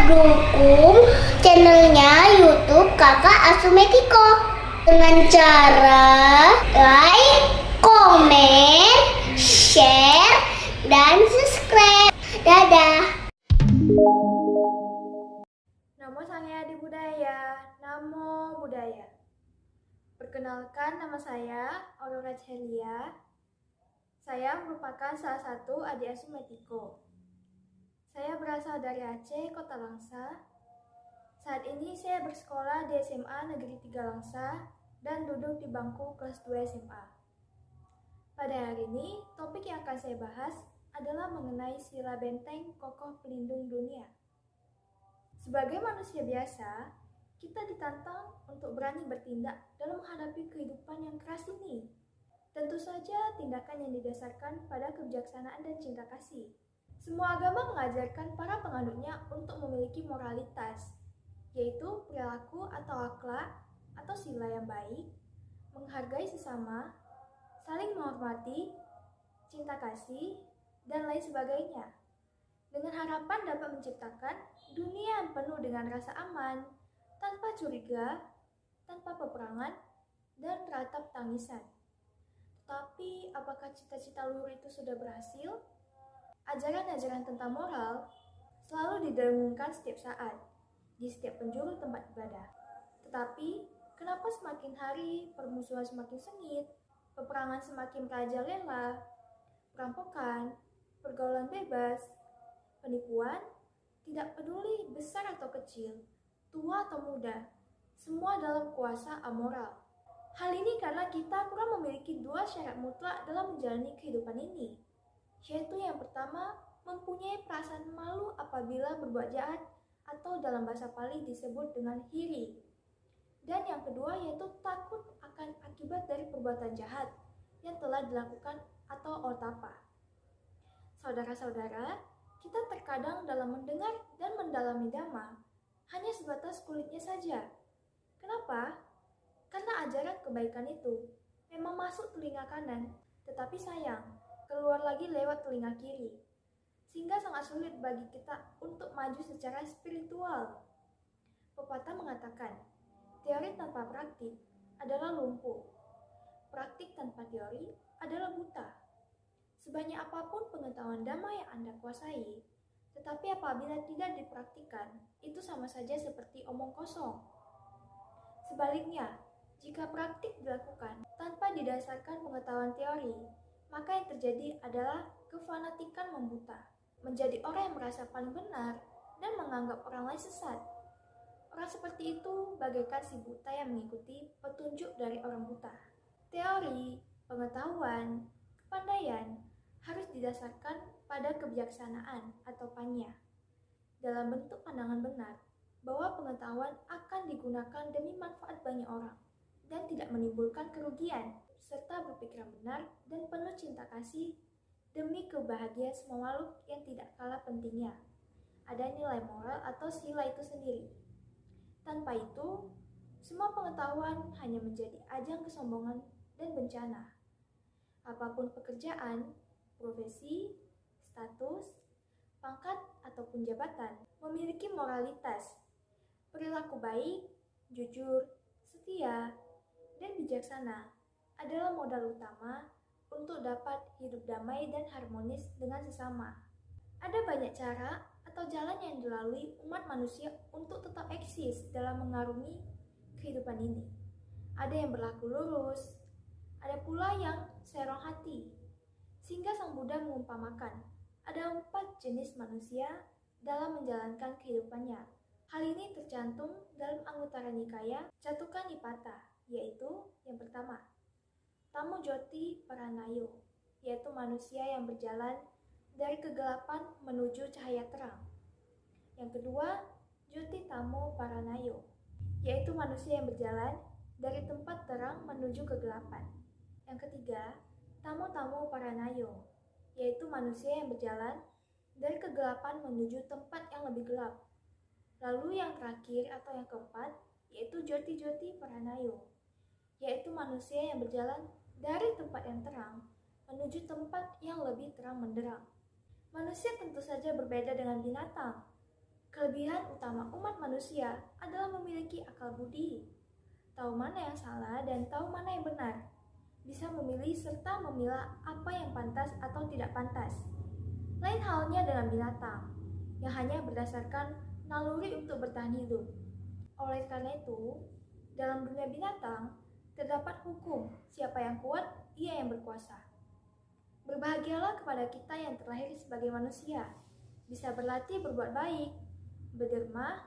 dukung channelnya YouTube Kakak Asumetiko dengan cara like, komen, share, dan subscribe. Dadah. Namo Sang Hyang Adibudaya, Namo Buddhaya. Perkenalkan, nama saya Aurora Celia. Saya merupakan salah satu adik asuh Metiko. Saya berasal dari Aceh, Kota Langsa. Saat ini saya bersekolah di SMA Negeri 3 Langsa dan duduk di bangku kelas 2 SMA. Pada hari ini, topik yang akan saya bahas adalah mengenai sila benteng kokoh pelindung dunia. Sebagai manusia biasa, kita ditantang untuk berani bertindak dalam menghadapi kehidupan yang keras ini. Tentu saja tindakan yang didasarkan pada kebijaksanaan dan cinta kasih. Semua agama mengajarkan para penganutnya untuk memiliki moralitas, yaitu perilaku atau akhlak atau sila yang baik, menghargai sesama, saling menghormati, cinta kasih, dan lain sebagainya. Dengan harapan dapat menciptakan dunia yang penuh dengan rasa aman, tanpa curiga, tanpa peperangan, dan ratap tangisan. Tapi apakah cita-cita luhur itu sudah berhasil? Ajaran-ajaran tentang moral selalu didengungkan setiap saat, di setiap penjuru tempat ibadah. Tetapi, kenapa semakin hari permusuhan semakin sengit, peperangan semakin merajalela, perampokan, pergaulan bebas, penipuan, tidak peduli besar atau kecil, tua atau muda, semua dalam kuasa amoral. Hal ini karena kita kurang memiliki dua syarat mutlak dalam menjalani kehidupan ini, yaitu yang pertama, mempunyai perasaan malu apabila berbuat jahat atau dalam bahasa Pali disebut dengan hiri. Dan yang kedua yaitu takut akan akibat dari perbuatan jahat yang telah dilakukan atau otapa. Saudara-saudara, kita terkadang dalam mendengar dan mendalami dhamma hanya sebatas kulitnya saja. Kenapa? Karena ajaran kebaikan itu memang masuk telinga kanan, tetapi sayang, keluar lagi lewat telinga kiri, sehingga sangat sulit bagi kita untuk maju secara spiritual. Pepatah mengatakan, teori tanpa praktik adalah lumpuh, praktik tanpa teori adalah buta. Sebanyak apapun pengetahuan dhamma yang Anda kuasai, tetapi apabila tidak dipraktikkan, itu sama saja seperti omong kosong. Sebaliknya, jika praktik dilakukan tanpa didasarkan pengetahuan teori, maka yang terjadi adalah kefanatikan membuta, menjadi orang yang merasa paling benar dan menganggap orang lain sesat. Orang seperti itu bagaikan si buta yang mengikuti petunjuk dari orang buta. Teori, pengetahuan, kepandaian harus didasarkan pada kebijaksanaan atau panya, dalam bentuk pandangan benar bahwa pengetahuan akan digunakan demi manfaat banyak orang dan tidak menimbulkan kerugian, serta berpikiran benar dan penuh cinta kasih demi kebahagiaan semua makhluk yang tidak kalah pentingnya ada nilai moral atau sila itu sendiri. Tanpa itu, semua pengetahuan hanya menjadi ajang kesombongan dan bencana. Apapun pekerjaan, profesi, status, pangkat, ataupun jabatan memiliki moralitas, perilaku baik, jujur, setia, dan bijaksana adalah modal utama untuk dapat hidup damai dan harmonis dengan sesama. Ada banyak cara atau jalan yang dilalui umat manusia untuk tetap eksis dalam mengarungi kehidupan ini. Ada yang berlaku lurus, ada pula yang serong hati. Sehingga Sang Buddha mengumpamakan, ada 4 jenis manusia dalam menjalankan kehidupannya. Hal ini tercantum dalam Anguttara Nikaya Catuka Nipata, yaitu yang pertama, Tamu Joti Paranayo, yaitu manusia yang berjalan dari kegelapan menuju cahaya terang. Yang kedua, Joti Tamu Paranayo, yaitu manusia yang berjalan dari tempat terang menuju kegelapan. Yang ketiga, Tamu-tamu Paranayo, yaitu manusia yang berjalan dari kegelapan menuju tempat yang lebih gelap. Lalu yang terakhir atau yang keempat, yaitu Joti-joti Paranayo, yaitu manusia yang berjalan dari tempat yang terang menuju tempat yang lebih terang menderang. Manusia tentu saja berbeda dengan binatang, Kelebihan utama umat manusia adalah memiliki akal budi, tahu mana yang salah dan tahu mana yang benar, bisa memilih serta memilah apa yang pantas atau tidak pantas. Lain halnya dengan binatang, yang hanya berdasarkan naluri untuk bertahan hidup. Oleh karena itu, dalam dunia binatang, terdapat hukum siapa yang kuat, ia yang berkuasa. Berbahagialah kepada kita yang terlahir sebagai manusia, bisa berlatih berbuat baik, berderma,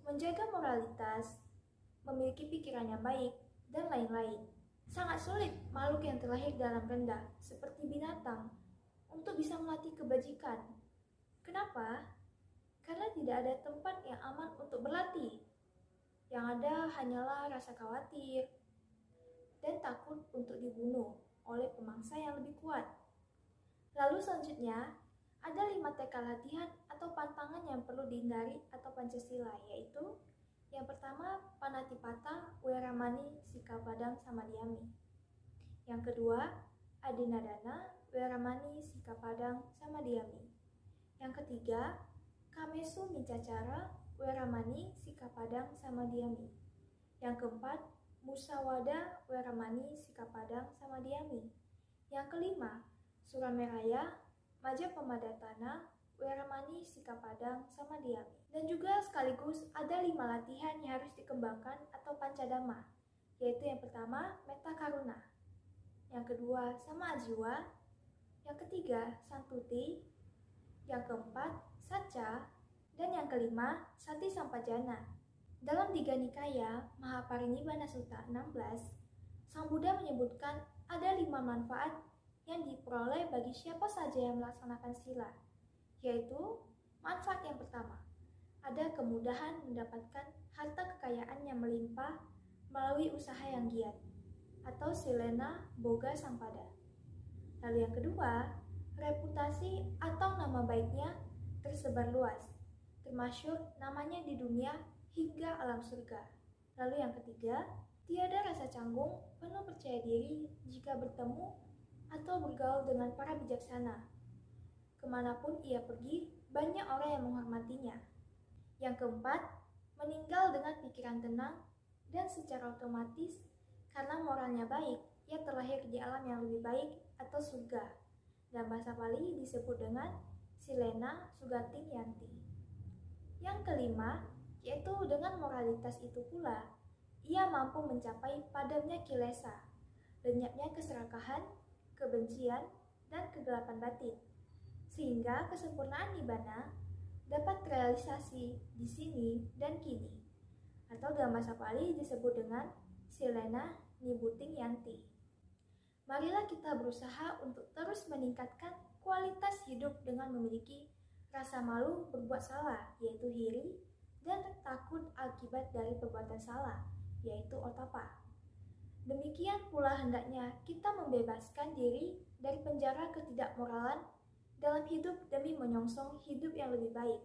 menjaga moralitas, memiliki pikiran yang baik, dan lain-lain. Sangat sulit makhluk yang terlahir dalam rendah, seperti binatang, untuk bisa melatih kebajikan. Kenapa? Karena tidak ada tempat yang aman untuk berlatih. Yang ada hanyalah rasa khawatir dan takut untuk dibunuh oleh pemangsa yang lebih kuat. Lalu selanjutnya, ada 5 tekad latihan atau pantangan yang perlu dihindari atau Pancasila, yaitu yang pertama, Panatipata, Weramani, Sikapadang, Samadhyami. Yang kedua, Adinadana, Weramani, Sikapadang, Samadhyami. Yang ketiga, Kamesu Micacara, Weramani, Sikapadang, Samadhyami. Yang keempat, Musawada, Weramani, Sikapadang, Samadhyami. Yang kelima, Surameraya, Majapamadhatana, Weramani, Sikapadang, Samadhyami. Dan juga sekaligus ada 5 latihan yang harus dikembangkan atau Pancadhamma, yaitu yang pertama, Metta Karuna. Yang kedua, Sama Ajiwa. Yang ketiga, Santuti. Yang keempat, Saca. Dan yang kelima, Sati Sampajana. Dalam Digha Nikaya, Mahaparinibbana Sutta 16, Sang Buddha menyebutkan ada 5 manfaat yang diperoleh bagi siapa saja yang melaksanakan sila, yaitu manfaat yang pertama, ada kemudahan mendapatkan harta kekayaan yang melimpah melalui usaha yang giat, atau silena boga sampada. Lalu yang kedua, reputasi atau nama baiknya tersebar luas, termasyhur namanya di dunia hingga alam surga. Lalu yang ketiga, tiada rasa canggung, penuh percaya diri jika bertemu atau bergaul dengan para bijaksana. Kemanapun ia pergi, banyak orang yang menghormatinya. Yang keempat, meninggal dengan pikiran tenang dan secara otomatis karena moralnya baik, ia terlahir di alam yang lebih baik atau surga. Dalam bahasa Bali disebut dengan Silena Sugating Yanti. Yang kelima, yaitu dengan moralitas itu pula, ia mampu mencapai padamnya kilesa, lenyapnya keserakahan, kebencian, dan kegelapan batin, sehingga kesempurnaan nibbana dapat terrealisasi di sini dan kini, atau dalam bahasa Pali disebut dengan Silena Nibbutting Yanti. Marilah kita berusaha untuk terus meningkatkan kualitas hidup dengan memiliki rasa malu berbuat salah, yaitu hiri, dan takut akibat dari perbuatan salah, yaitu otapa. Demikian pula hendaknya kita membebaskan diri dari penjara ketidakmoralan dalam hidup demi menyongsong hidup yang lebih baik.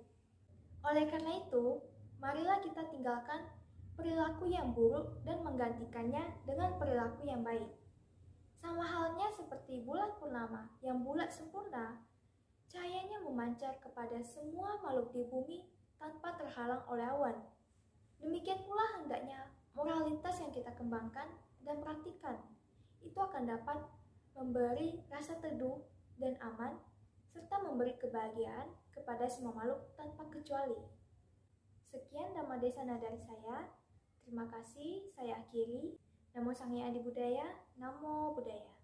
Oleh karena itu, marilah kita tinggalkan perilaku yang buruk dan menggantikannya dengan perilaku yang baik. Sama halnya seperti bulan purnama yang bulat sempurna, cahayanya memancar kepada semua makhluk di bumi tanpa terhalang oleh awan. Demikian pula hendaknya moralitas yang kita kembangkan dan praktikkan itu akan dapat memberi rasa teduh dan aman serta memberi kebahagiaan kepada semua makhluk tanpa kecuali. Sekian Dhamma Desana dari saya. Terima kasih, saya akhiri. Namo Sang Hyang Adi Buddhaya, Namo Buddhaya.